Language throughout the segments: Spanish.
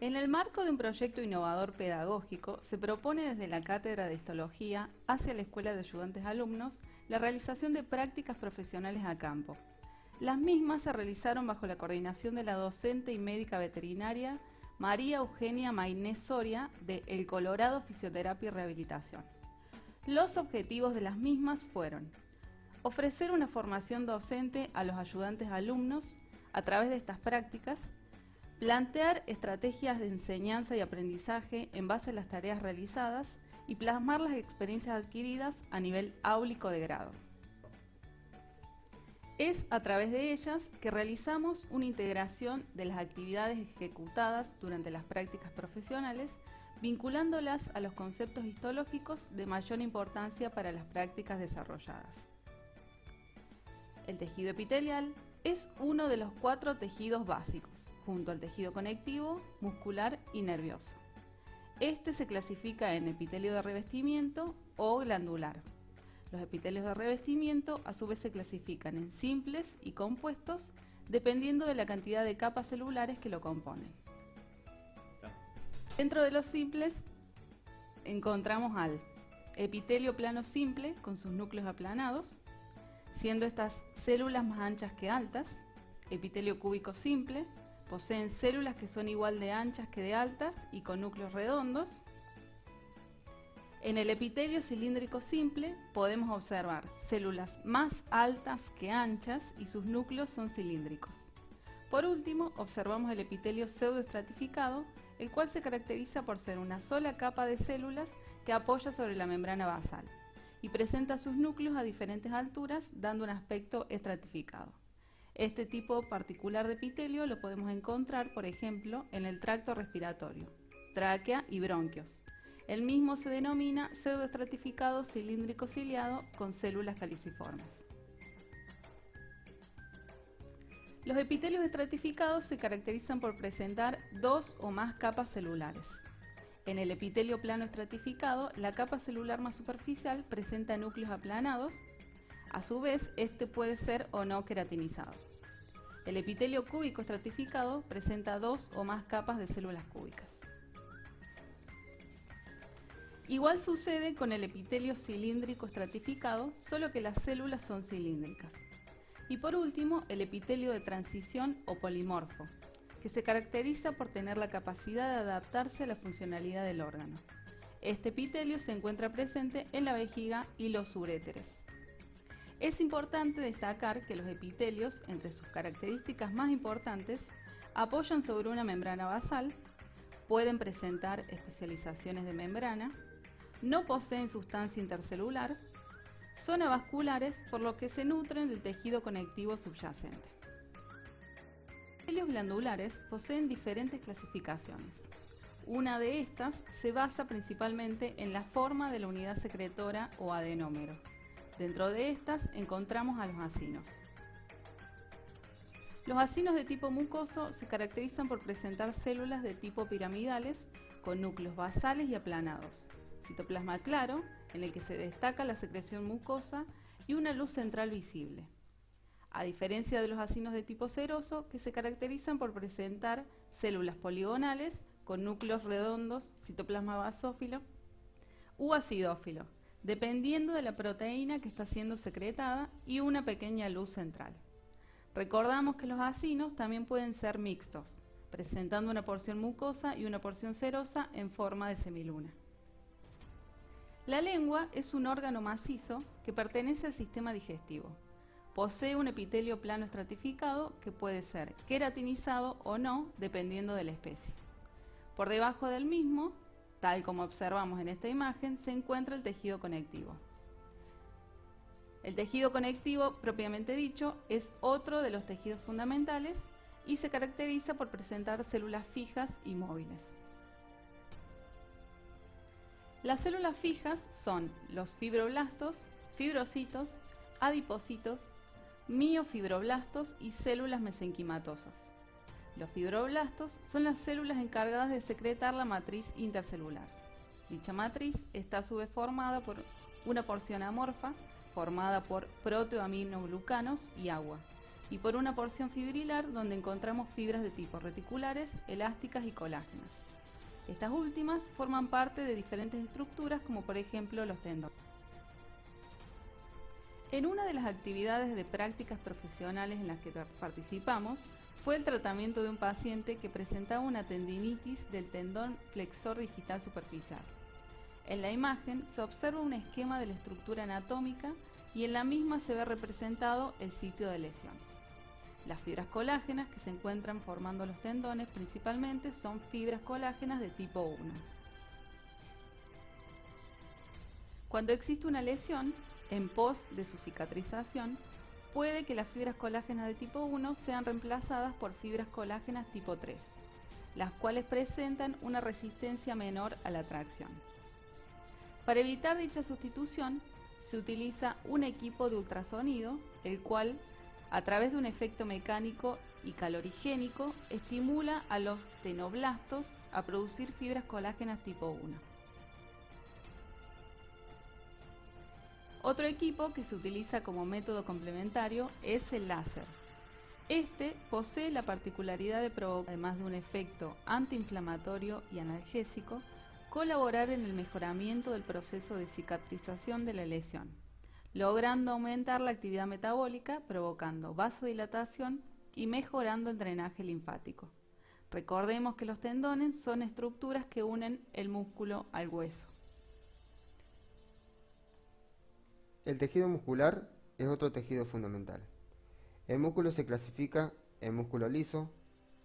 En el marco de un proyecto innovador pedagógico, se propone desde la Cátedra de Histología hacia la Escuela de Ayudantes Alumnos la realización de prácticas profesionales a campo. Las mismas se realizaron bajo la coordinación de la docente y médica veterinaria María Eugenia Maynés Soria de El Colorado Fisioterapia y Rehabilitación. Los objetivos de las mismas fueron ofrecer una formación docente a los ayudantes alumnos a través de estas prácticas, plantear estrategias de enseñanza y aprendizaje en base a las tareas realizadas y plasmar las experiencias adquiridas a nivel áulico de grado. Es a través de ellas que realizamos una integración de las actividades ejecutadas durante las prácticas profesionales, vinculándolas a los conceptos histológicos de mayor importancia para las prácticas desarrolladas. El tejido epitelial es uno de los 4 tejidos básicos, junto al tejido conectivo, muscular y nervioso. Este se clasifica en epitelio de revestimiento o glandular. Los epitelios de revestimiento a su vez se clasifican en simples y compuestos dependiendo de la cantidad de capas celulares que lo componen. Dentro de los simples encontramos al epitelio plano simple con sus núcleos aplanados, siendo estas células más anchas que altas. Epitelio cúbico simple, poseen células que son igual de anchas que de altas y con núcleos redondos. En el epitelio cilíndrico simple podemos observar células más altas que anchas y sus núcleos son cilíndricos. Por último, observamos el epitelio pseudoestratificado, el cual se caracteriza por ser una sola capa de células que apoya sobre la membrana basal y presenta sus núcleos a diferentes alturas, dando un aspecto estratificado. Este tipo particular de epitelio lo podemos encontrar, por ejemplo, en el tracto respiratorio, tráquea y bronquios. El mismo se denomina pseudoestratificado cilíndrico ciliado con células caliciformes. Los epitelios estratificados se caracterizan por presentar 2 o más capas celulares. En el epitelio plano estratificado, la capa celular más superficial presenta núcleos aplanados. A su vez, este puede ser o no queratinizado. El epitelio cúbico estratificado presenta 2 o más capas de células cúbicas. Igual sucede con el epitelio cilíndrico estratificado, solo que las células son cilíndricas. Y por último, el epitelio de transición o polimorfo, que se caracteriza por tener la capacidad de adaptarse a la funcionalidad del órgano. Este epitelio se encuentra presente en la vejiga y los uréteres. Es importante destacar que los epitelios, entre sus características más importantes, apoyan sobre una membrana basal, pueden presentar especializaciones de membrana, no poseen sustancia intercelular, son avasculares, por lo que se nutren del tejido conectivo subyacente. Los epitelios glandulares poseen diferentes clasificaciones. Una de estas se basa principalmente en la forma de la unidad secretora o adenómero. Dentro de estas encontramos a los acinos. Los acinos de tipo mucoso se caracterizan por presentar células de tipo piramidales con núcleos basales y aplanados, citoplasma claro, en el que se destaca la secreción mucosa y una luz central visible, a diferencia de los acinos de tipo seroso, que se caracterizan por presentar células poligonales con núcleos redondos, citoplasma basófilo u acidófilo, dependiendo de la proteína que está siendo secretada, y una pequeña luz central. Recordamos que los acinos también pueden ser mixtos, presentando una porción mucosa y una porción serosa en forma de semiluna. La lengua es un órgano macizo que pertenece al sistema digestivo. Posee un epitelio plano estratificado que puede ser queratinizado o no, dependiendo de la especie. Por debajo del mismo, tal como observamos en esta imagen, se encuentra el tejido conectivo. El tejido conectivo, propiamente dicho, es otro de los tejidos fundamentales y se caracteriza por presentar células fijas y móviles. Las células fijas son los fibroblastos, fibrocitos, adipocitos, miofibroblastos y células mesenquimatosas. Los fibroblastos son las células encargadas de secretar la matriz intercelular. Dicha matriz está a su vez formada por una porción amorfa, formada por proteoaminoglucanos y agua, y por una porción fibrilar donde encontramos fibras de tipo reticulares, elásticas y colágenas. Estas últimas forman parte de diferentes estructuras como por ejemplo los tendones. En una de las actividades de prácticas profesionales en las que participamos fue el tratamiento de un paciente que presentaba una tendinitis del tendón flexor digital superficial. En la imagen se observa un esquema de la estructura anatómica y en la misma se ve representado el sitio de lesión. Las fibras colágenas que se encuentran formando los tendones principalmente son fibras colágenas de tipo 1. Cuando existe una lesión, en pos de su cicatrización, puede que las fibras colágenas de tipo 1 sean reemplazadas por fibras colágenas tipo 3, las cuales presentan una resistencia menor a la tracción. Para evitar dicha sustitución, se utiliza un equipo de ultrasonido, el cual, a través de un efecto mecánico y calorigénico, estimula a los tenoblastos a producir fibras colágenas tipo 1. Otro equipo que se utiliza como método complementario es el láser. Este posee la particularidad de provocar, además de un efecto antiinflamatorio y analgésico, colaborar en el mejoramiento del proceso de cicatrización de la lesión, logrando aumentar la actividad metabólica, provocando vasodilatación y mejorando el drenaje linfático. Recordemos que los tendones son estructuras que unen el músculo al hueso. El tejido muscular es otro tejido fundamental. El músculo se clasifica en músculo liso,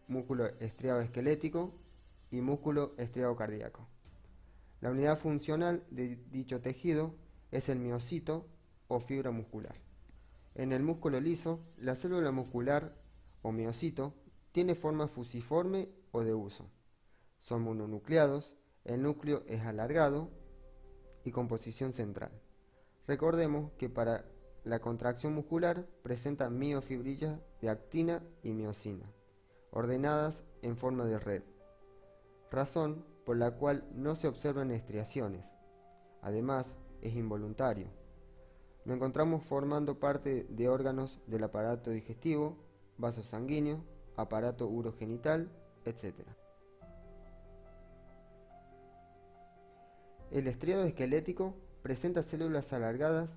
músculo estriado esquelético y músculo estriado cardíaco. La unidad funcional de dicho tejido es el miocito o fibra muscular. En el músculo liso, la célula muscular o miocito tiene forma fusiforme o de huso. Son mononucleados, el núcleo es alargado y con posición central. Recordemos que para la contracción muscular presenta miofibrillas de actina y miosina, ordenadas en forma de red, razón por la cual no se observan estriaciones. Además, es involuntario. Lo encontramos formando parte de órganos del aparato digestivo, vasos sanguíneos, aparato urogenital, etc. El estriado esquelético presenta células alargadas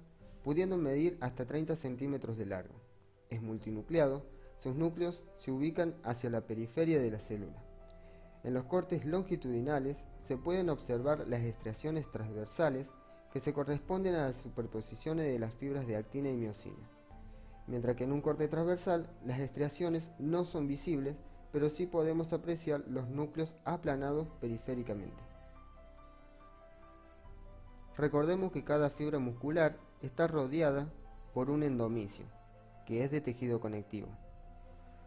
pudiendo medir hasta 30 centímetros de largo. Es multinucleado, sus núcleos se ubican hacia la periferia de la célula. En los cortes longitudinales se pueden observar las estriaciones transversales que se corresponden a las superposiciones de las fibras de actina y miosina, mientras que en un corte transversal las estriaciones no son visibles, pero sí podemos apreciar los núcleos aplanados periféricamente. Recordemos que cada fibra muscular está rodeada por un endomisio, que es de tejido conectivo.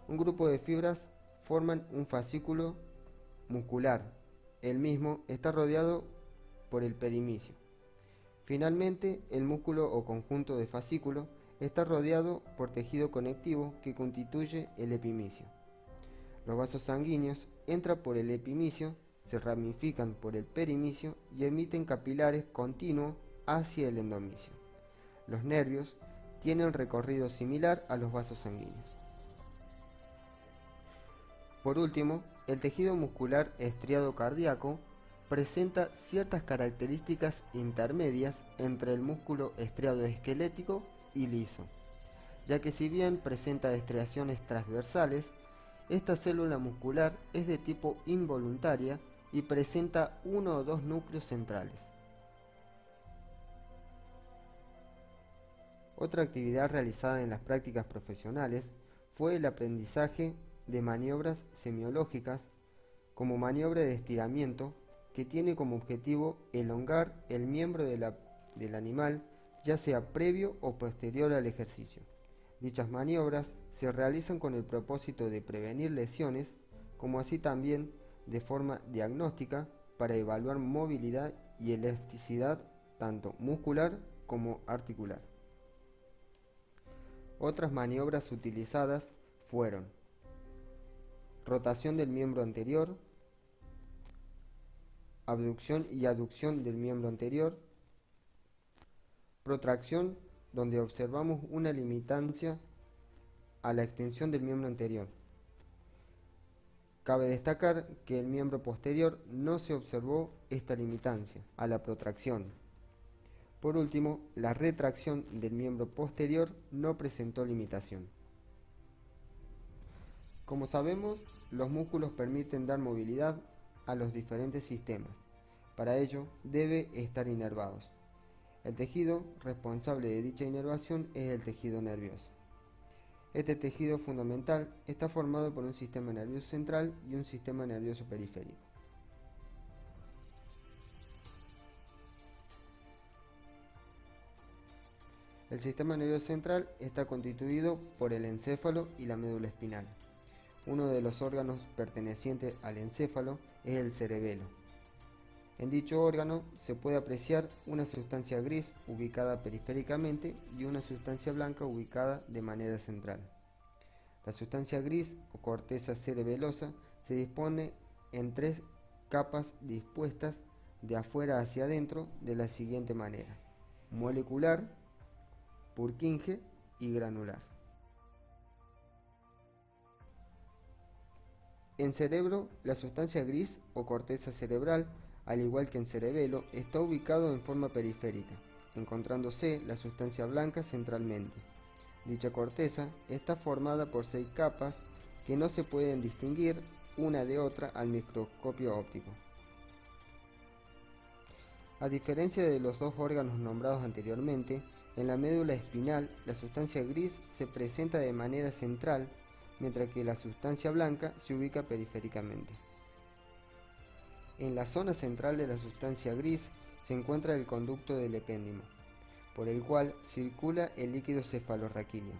Un grupo de fibras forman un fascículo muscular. El mismo está rodeado por el perimisio. Finalmente, el músculo o conjunto de fascículo está rodeado por tejido conectivo que constituye el epimisio. Los vasos sanguíneos entran por el epimisio, se ramifican por el perimisio y emiten capilares continuos hacia el endomisio. Los nervios tienen recorrido similar a los vasos sanguíneos. Por último, el tejido muscular estriado cardíaco presenta ciertas características intermedias entre el músculo estriado esquelético y liso, ya que si bien presenta estriaciones transversales, esta célula muscular es de tipo involuntaria y presenta uno o dos núcleos centrales. Otra actividad realizada en las prácticas profesionales fue el aprendizaje de maniobras semiológicas como maniobra de estiramiento que tiene como objetivo elongar el miembro del animal, ya sea previo o posterior al ejercicio. Dichas maniobras se realizan con el propósito de prevenir lesiones, como así también de forma diagnóstica para evaluar movilidad y elasticidad tanto muscular como articular. Otras maniobras utilizadas fueron rotación del miembro anterior, abducción y aducción del miembro anterior, protracción, donde observamos una limitancia a la extensión del miembro anterior. Cabe destacar que el miembro posterior no se observó esta limitancia a la protracción. Por último, la retracción del miembro posterior no presentó limitación. Como sabemos, los músculos permiten dar movilidad a los diferentes sistemas. Para ello, debe estar inervados. El tejido responsable de dicha inervación es el tejido nervioso. Este tejido fundamental está formado por un sistema nervioso central y un sistema nervioso periférico. El sistema nervioso central está constituido por el encéfalo y la médula espinal. Uno de los órganos pertenecientes al encéfalo es el cerebelo. En dicho órgano se puede apreciar una sustancia gris ubicada periféricamente y una sustancia blanca ubicada de manera central. La sustancia gris o corteza cerebelosa se dispone en 3 capas dispuestas de afuera hacia adentro de la siguiente manera: molecular, Purkinje y granular. En cerebro, la sustancia gris o corteza cerebral, al igual que en cerebelo, está ubicado en forma periférica, encontrándose la sustancia blanca centralmente. Dicha corteza está formada por 6 capas que no se pueden distinguir una de otra al microscopio óptico. A diferencia de los 2 órganos nombrados anteriormente, en la médula espinal la sustancia gris se presenta de manera central, mientras que la sustancia blanca se ubica periféricamente. En la zona central de la sustancia gris se encuentra el conducto del epéndimo, por el cual circula el líquido cefalorraquídeo.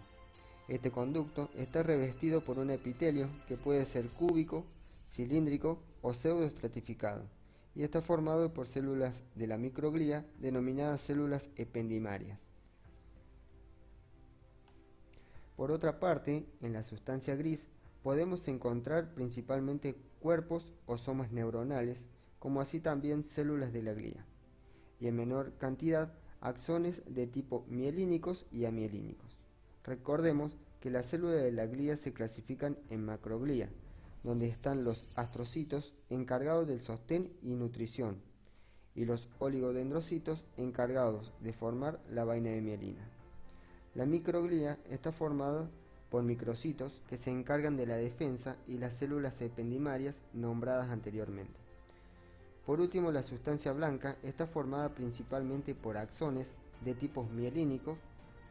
Este conducto está revestido por un epitelio que puede ser cúbico, cilíndrico o pseudoestratificado, y está formado por células de la microglía denominadas células ependimarias. Por otra parte, en la sustancia gris podemos encontrar principalmente cuerpos o somas neuronales, como así también células de la glía, y en menor cantidad axones de tipo mielínicos y amielínicos. Recordemos que las células de la glía se clasifican en macroglía, donde están los astrocitos encargados del sostén y nutrición, y los oligodendrocitos encargados de formar la vaina de mielina. La microglía está formada por microcitos que se encargan de la defensa y las células ependimarias nombradas anteriormente. Por último, la sustancia blanca está formada principalmente por axones de tipo mielínico,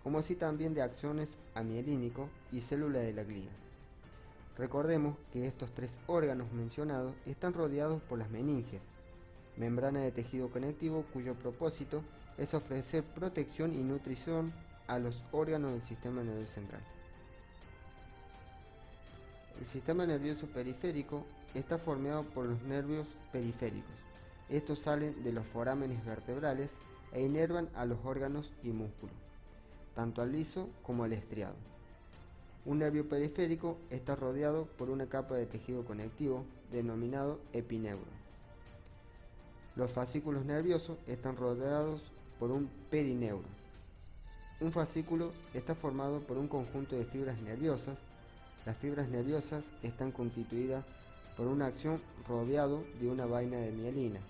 como así también de axones amielínicos y células de la glía. Recordemos que estos 3 órganos mencionados están rodeados por las meninges, membrana de tejido conectivo cuyo propósito es ofrecer protección y nutrición a los órganos del sistema nervioso central. El sistema nervioso periférico está formado por los nervios periféricos. Estos salen de los forámenes vertebrales e inervan a los órganos y músculos, tanto al liso como al estriado. Un nervio periférico está rodeado por una capa de tejido conectivo denominado epineuro. Los fascículos nerviosos están rodeados por un perineuro. Un fascículo está formado por un conjunto de fibras nerviosas. Las fibras nerviosas están constituidas por una axón rodeado de una vaina de mielina.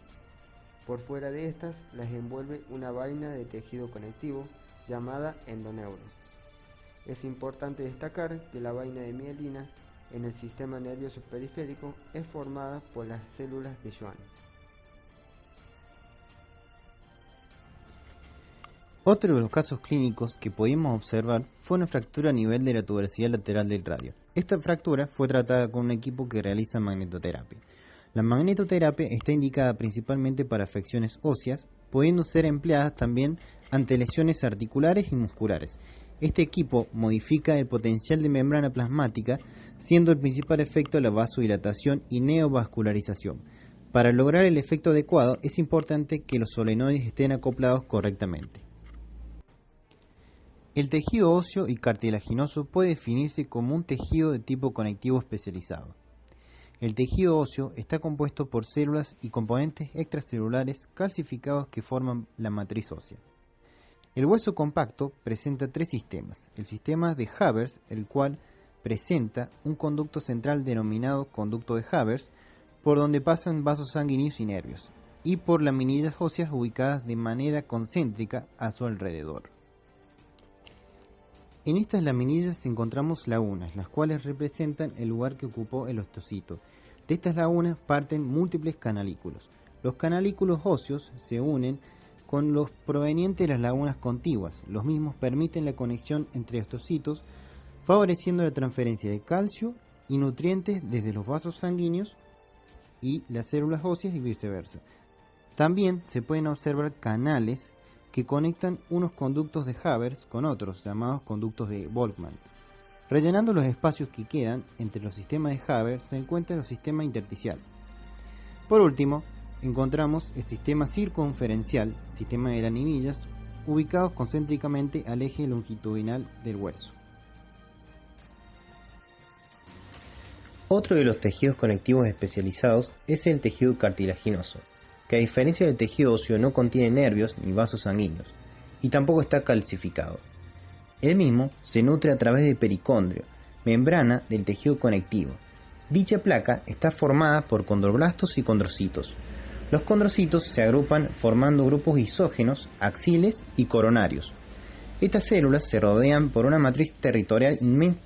Por fuera de estas las envuelve una vaina de tejido conectivo llamada endoneuro. Es importante destacar que la vaina de mielina en el sistema nervioso periférico es formada por las células de Schwann. Otro de los casos clínicos que pudimos observar fue una fractura a nivel de la tuberosidad lateral del radio. Esta fractura fue tratada con un equipo que realiza magnetoterapia. La magnetoterapia está indicada principalmente para afecciones óseas, pudiendo ser empleadas también ante lesiones articulares y musculares. Este equipo modifica el potencial de membrana plasmática, siendo el principal efecto la vasodilatación y neovascularización. Para lograr el efecto adecuado es importante que los solenoides estén acoplados correctamente. El tejido óseo y cartilaginoso puede definirse como un tejido de tipo conectivo especializado. El tejido óseo está compuesto por células y componentes extracelulares calcificados que forman la matriz ósea. El hueso compacto presenta 3 sistemas. El sistema de Havers, el cual presenta un conducto central denominado conducto de Havers, por donde pasan vasos sanguíneos y nervios, y por laminillas óseas ubicadas de manera concéntrica a su alrededor. En estas laminillas encontramos lagunas, las cuales representan el lugar que ocupó el ostocito. De estas lagunas parten múltiples canalículos. Los canalículos óseos se unen con los provenientes de las lagunas contiguas. Los mismos permiten la conexión entre ostocitos, favoreciendo la transferencia de calcio y nutrientes desde los vasos sanguíneos y las células óseas y viceversa. También se pueden observar canales que conectan unos conductos de Havers con otros, llamados conductos de Volkmann. Rellenando los espacios que quedan entre los sistemas de Havers se encuentra el sistema intersticial. Por último, encontramos el sistema circunferencial, sistema de laminillas, ubicados concéntricamente al eje longitudinal del hueso. Otro de los tejidos conectivos especializados es el tejido cartilaginoso, que a diferencia del tejido óseo no contiene nervios ni vasos sanguíneos, y tampoco está calcificado. El mismo se nutre a través del pericondrio, membrana del tejido conectivo. Dicha placa está formada por condroblastos y condrocitos. Los condrocitos se agrupan formando grupos isógenos, axiles y coronarios. Estas células se rodean por una matriz territorial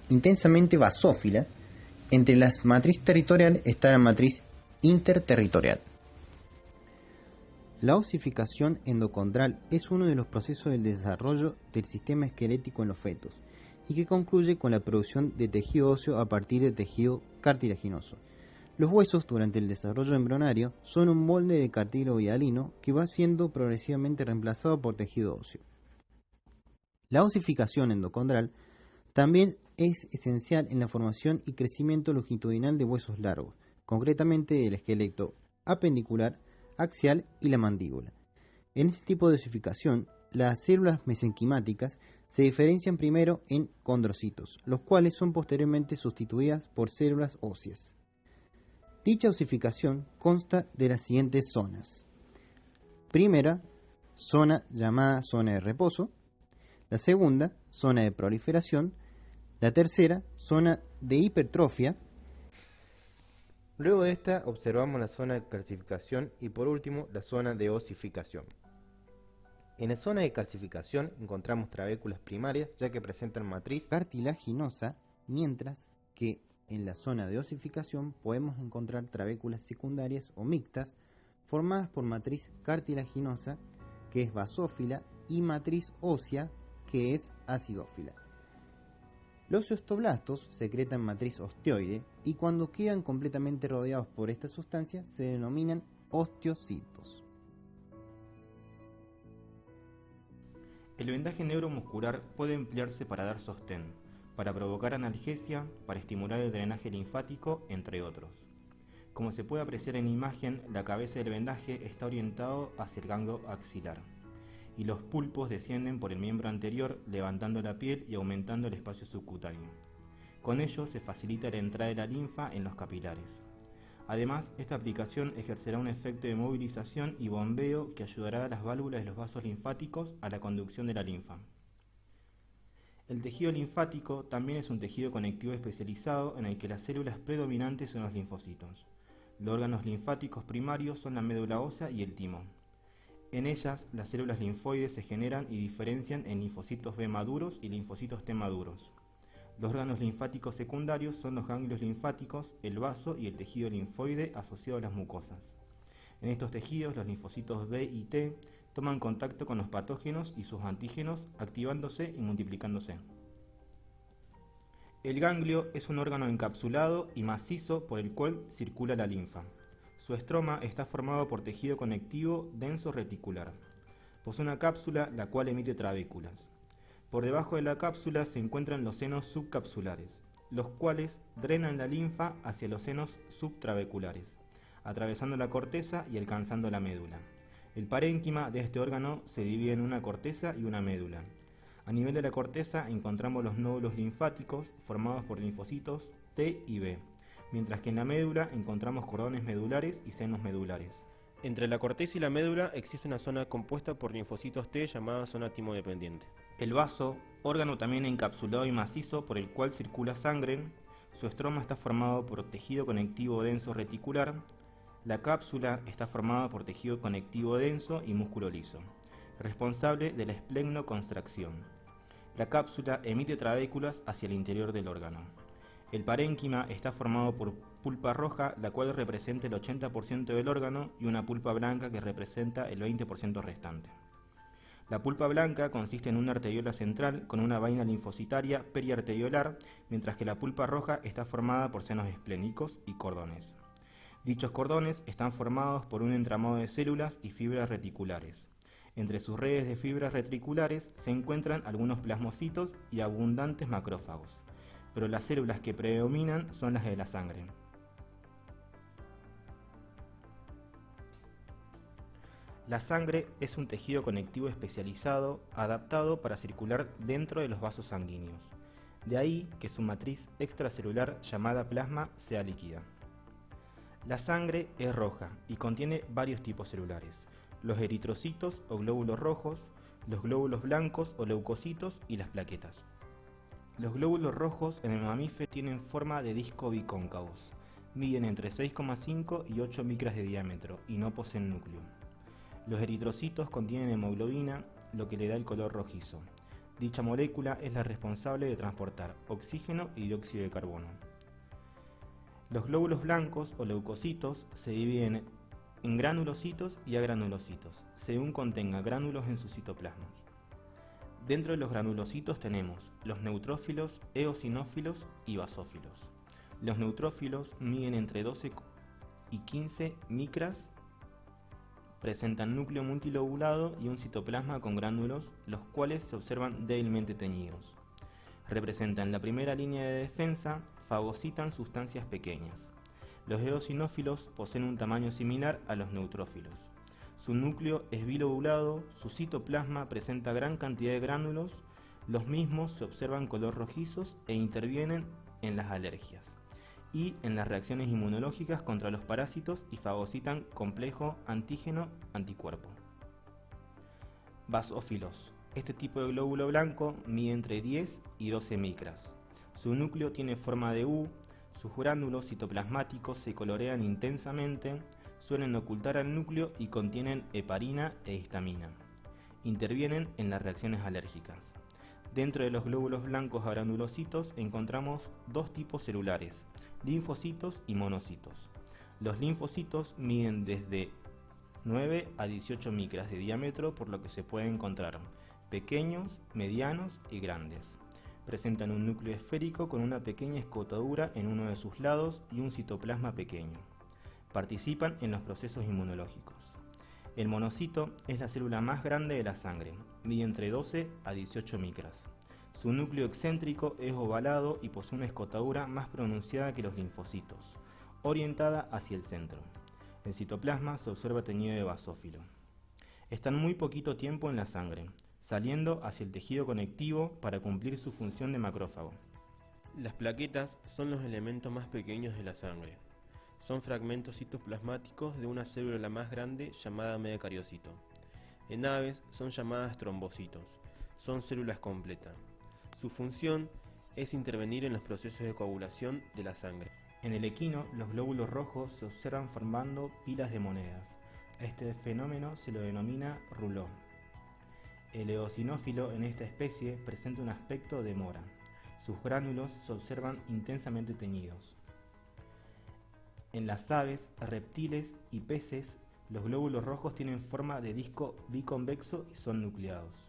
intensamente basófila. Entre la matriz territorial está la matriz interterritorial. La osificación endocondral es uno de los procesos del desarrollo del sistema esquelético en los fetos y que concluye con la producción de tejido óseo a partir de tejido cartilaginoso. Los huesos durante el desarrollo embrionario son un molde de cartílago hialino que va siendo progresivamente reemplazado por tejido óseo. La osificación endocondral también es esencial en la formación y crecimiento longitudinal de huesos largos, concretamente del esqueleto apendicular, axial y la mandíbula. En este tipo de osificación, las células mesenquimáticas se diferencian primero en condrocitos, los cuales son posteriormente sustituidas por células óseas. Dicha osificación consta de las siguientes zonas. Primera, zona llamada zona de reposo. La segunda, zona de proliferación. La tercera, zona de hipertrofia. Luego de esta observamos la zona de calcificación y por último la zona de osificación. En la zona de calcificación encontramos trabéculas primarias ya que presentan matriz cartilaginosa, mientras que en la zona de osificación podemos encontrar trabéculas secundarias o mixtas formadas por matriz cartilaginosa, que es basófila, y matriz ósea, que es acidófila. Los osteoblastos secretan matriz osteoide y cuando quedan completamente rodeados por esta sustancia se denominan osteocitos. El vendaje neuromuscular puede emplearse para dar sostén, para provocar analgesia, para estimular el drenaje linfático, entre otros. Como se puede apreciar en imagen, la cabeza del vendaje está orientado hacia el ganglio axilar, y los pulpos descienden por el miembro anterior, levantando la piel y aumentando el espacio subcutáneo. Con ello se facilita la entrada de la linfa en los capilares. Además, esta aplicación ejercerá un efecto de movilización y bombeo que ayudará a las válvulas de los vasos linfáticos a la conducción de la linfa. El tejido linfático también es un tejido conectivo especializado en el que las células predominantes son los linfocitos. Los órganos linfáticos primarios son la médula ósea y el timo. En ellas, las células linfoides se generan y diferencian en linfocitos B maduros y linfocitos T maduros. Los órganos linfáticos secundarios son los ganglios linfáticos, el vaso y el tejido linfoide asociado a las mucosas. En estos tejidos, los linfocitos B y T toman contacto con los patógenos y sus antígenos, activándose y multiplicándose. El ganglio es un órgano encapsulado y macizo por el cual circula la linfa. Su estroma está formado por tejido conectivo denso reticular. Posee una cápsula la cual emite trabéculas. Por debajo de la cápsula se encuentran los senos subcapsulares, los cuales drenan la linfa hacia los senos subtrabeculares, atravesando la corteza y alcanzando la médula. El parénquima de este órgano se divide en una corteza y una médula. A nivel de la corteza encontramos los nódulos linfáticos formados por linfocitos T y B, mientras que en la médula encontramos cordones medulares y senos medulares. Entre la corteza y la médula existe una zona compuesta por linfocitos T llamada zona timodependiente. El vaso Órgano también encapsulado y macizo por el cual circula sangre. Su estroma está formado por tejido conectivo denso reticular. La cápsula está formada por tejido conectivo denso y músculo liso, responsable de la esplegnoconstracción. La cápsula emite trabéculas hacia el interior del órgano. El parénquima está formado por pulpa roja, la cual representa el 80% del órgano, y una pulpa blanca que representa el 20% restante. La pulpa blanca consiste en una arteriola central con una vaina linfocitaria periarteriolar, mientras que la pulpa roja está formada por senos esplénicos y cordones. Dichos cordones están formados por un entramado de células y fibras reticulares. Entre sus redes de fibras reticulares se encuentran algunos plasmocitos y abundantes macrófagos, pero las células que predominan son las de la sangre. La sangre es un tejido conectivo especializado adaptado para circular dentro de los vasos sanguíneos. De ahí que su matriz extracelular llamada plasma sea líquida. La sangre es roja y contiene varios tipos celulares: los eritrocitos o glóbulos rojos, los glóbulos blancos o leucocitos y las plaquetas. Los glóbulos rojos en el mamífero tienen forma de disco bicóncavos, miden entre 6,5 y 8 micras de diámetro y no poseen núcleo. Los eritrocitos contienen hemoglobina, lo que le da el color rojizo. Dicha molécula es la responsable de transportar oxígeno y dióxido de carbono. Los glóbulos blancos o leucocitos se dividen en granulocitos y agranulocitos, según contenga gránulos en sus citoplasmas. Dentro de los granulocitos tenemos los neutrófilos, eosinófilos y basófilos. Los neutrófilos miden entre 12 y 15 micras, presentan núcleo multilobulado y un citoplasma con gránulos, los cuales se observan débilmente teñidos. Representan la primera línea de defensa, fagocitan sustancias pequeñas. Los eosinófilos poseen un tamaño similar a los neutrófilos. Su núcleo es bilobulado, su citoplasma presenta gran cantidad de gránulos, los mismos se observan color rojizos e intervienen en las alergias y en las reacciones inmunológicas contra los parásitos y fagocitan complejo antígeno-anticuerpo. Basófilos. Este tipo de glóbulo blanco mide entre 10 y 12 micras. Su núcleo tiene forma de U, sus gránulos citoplasmáticos se colorean intensamente, suelen ocultar al núcleo y contienen heparina e histamina. Intervienen en las reacciones alérgicas. Dentro de los glóbulos blancos granulocitos encontramos dos tipos celulares: linfocitos y monocitos. Los linfocitos miden desde 9 a 18 micras de diámetro, por lo que se pueden encontrar pequeños, medianos y grandes. Presentan un núcleo esférico con una pequeña escotadura en uno de sus lados y un citoplasma pequeño. Participan en los procesos inmunológicos. El monocito es la célula más grande de la sangre, mide entre 12 a 18 micras. Su núcleo excéntrico es ovalado y posee una escotadura más pronunciada que los linfocitos, orientada hacia el centro. El citoplasma se observa teñido de basófilo. Están muy poquito tiempo en la sangre, saliendo hacia el tejido conectivo para cumplir su función de macrófago. Las plaquetas son los elementos más pequeños de la sangre. Son fragmentos citoplasmáticos de una célula más grande llamada megacariocito. En aves son llamadas trombocitos. Son células completas. Su función es intervenir en los procesos de coagulación de la sangre. En el equino, los glóbulos rojos se observan formando pilas de monedas. A este fenómeno se lo denomina rouleau. El eosinófilo en esta especie presenta un aspecto de mora. Sus gránulos se observan intensamente teñidos. En las aves, reptiles y peces, los glóbulos rojos tienen forma de disco biconvexo y son nucleados.